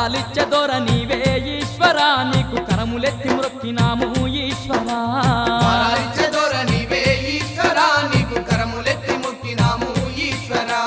వరాలిచ్చే దొర నీవే ఈశ్వరా నీకు కరములెత్తి మొక్కినాము ఈశ్వరా వరాలిచ్చే దొర నీవే ఈశ్వరా నీకు కరములెత్తి మొక్కినాము ఈశ్వరా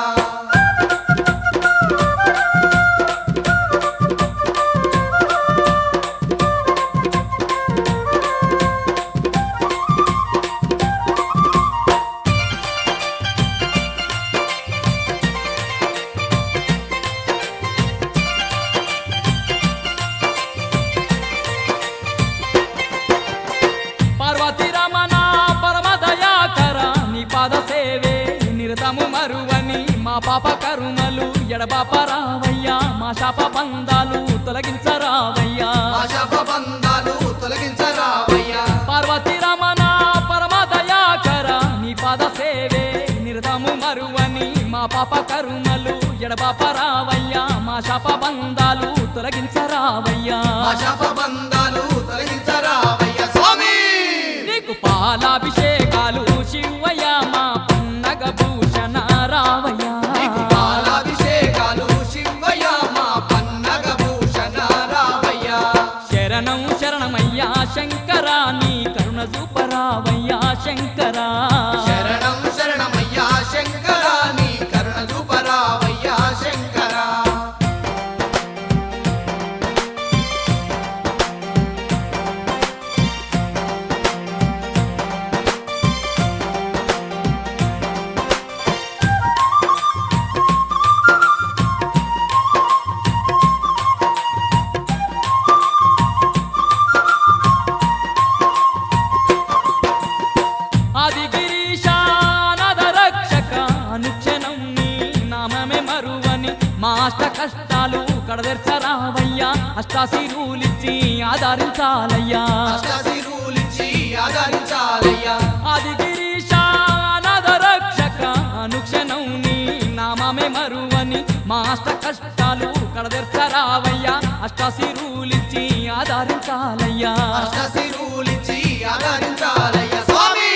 పార్వతీ రమణ పరమ దయాకర నీ పాద సేవే నిరతము మరువని మా పాప కరుమలు ఎడబాపరావయ్యా మా శాప బంధాలు తొలగించరావయ్యా మా శాప బంధాలు తొలగించరావయ్యా పార్వతీ రమణ పరమ దయాకర నీ పాద సేవే నిరతము మరువని మా పాప కరుమలు ఎడబాపరావయ్యా మా శాప బంధాలు తొలగించరావయ్యా మా శాప బంధాలు తొలగించరావయ్యా స్వామి నీకు పాలాభిషేకాలు శివయ్య మా పన్నగ భూషణ రావయ్యా నీకు పాలాభిషేకాలు శివయ్య మా పన్నగ భూషణ రావయ్యా శరణం శరణమయ్యా శంకరా నీ కరుణ చూపరావయ్యా శంకరా శరణం శరణమయ్యా శంకరా నీ కరుణ చూపరావయ్యా శంకరా ఆది గిరీశానద రక్షక అనుక్షణం నీ నామమే మరువని మా అష్ట కష్టాలు కడదెర్చరావయ్యా అష్టాశిరులిచ్చి ఆదరించాలయ్యా అష్టశిరులిచ్చి ఆదరించాలయ్యా ఆది గిరీశానద రక్షక అనుక్షణం నీ నామమే మరువని మా అష్ట కష్టాలు కడదెర్చరావయ్యా అష్టాశిరులిచ్చి ఆదరించాలయ్యా అష్టశిరులిచ్చి ఆదరించాలయ్యా స్వామి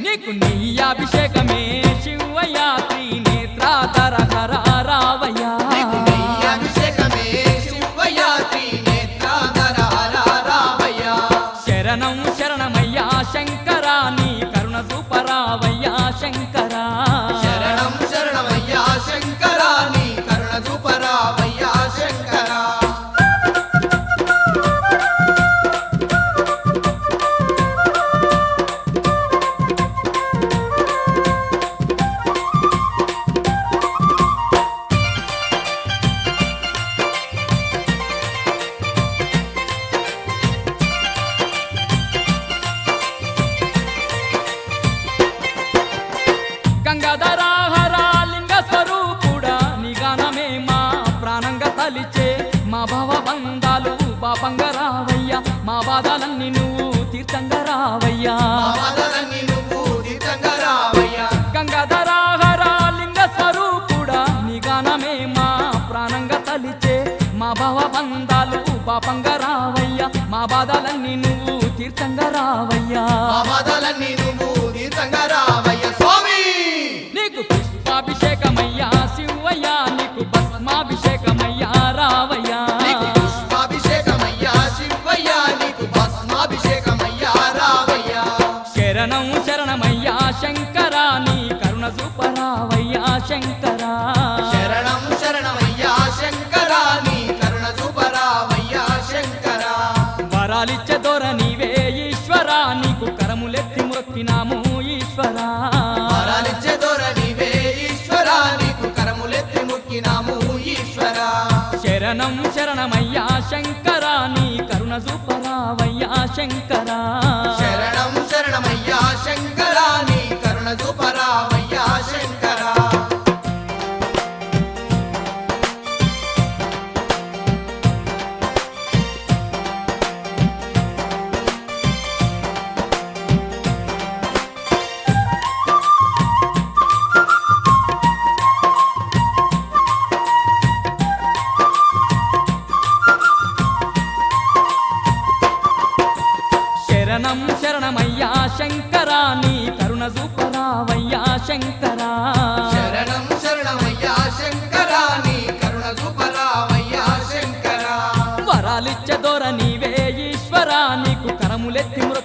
నీకు నీ అభిషేకమే శివయ్య త్రినేత్రాధర హర రావయ్యా నీకు నీ అభిషేకమే శివయ్య త్రినేత్రాధర రావయ్యా శరణం శరణమయ్యా శంకరా నీ కరుణ చూపరావయ్యా శంకరా శరణం శరణమయ్యా శంకరా నీ కరుణ చూపరావయ్యా శంకరా గంగాధరాహర లింగ స్వరూపుడా నీ గానమే మా ప్రాణంగా తలిచే మా భవ బంధాలు పాపంగా రావయ్యా మా బాధలన్నీ నువ్వు తీర్థంగా రావయ్యా మా బాధలన్నీ నువ్వు తీర్థంగా రావయ్యా గంగాధరాహర లింగ స్వరూపుడా నీ గానమే మా ప్రాణంగా తలిచే మా భవ బంధాలు పాపంగా రావయ్యా మా బాధలన్నీ నువ్వు తీర్థంగా రావయ్యా మా బాధలన్నీ నువ్వు తీర్థంగా రావయ్యా స్వామి నీకు పుష్పాభిషేకమయ్యా శివయ్య నీకు భస్మాభిషేకమయ్యా రావయ్యా నీకు పుష్పాభిషేకమయ్యా శివయ్య నీకు భస్మాభిషేకమయ్యా రావయ్యా శరణం శరణమయ్యా శంకరా నీ కరుణ చూపరావయ్యా శంకరా శరణం శరణమయ్యా శంకరా నీ కరుణ చూపరావయ్యా శంకరా వరాలిచ్చే దొర నీవే ఈశ్వరా నీకు కరములెత్తి మొక్కినాము ఈశ్వరా వరాలిచ్చే దొర నీవే ఈశ్వరా నీకు కరములెత్తి మొక్కినాము ఈశ్వరా శరణం శరణమయ్యా శంకరా నీ కరుణ చూపరావయ్యా శంకరా శరణం శరణమయ్యా శంకరా నీ కరుణ చూపరావయ్యా శంకరా శరణం శరణమయ్యా శంకరా నీ కరుణ చూపరావయ్యా శంకరా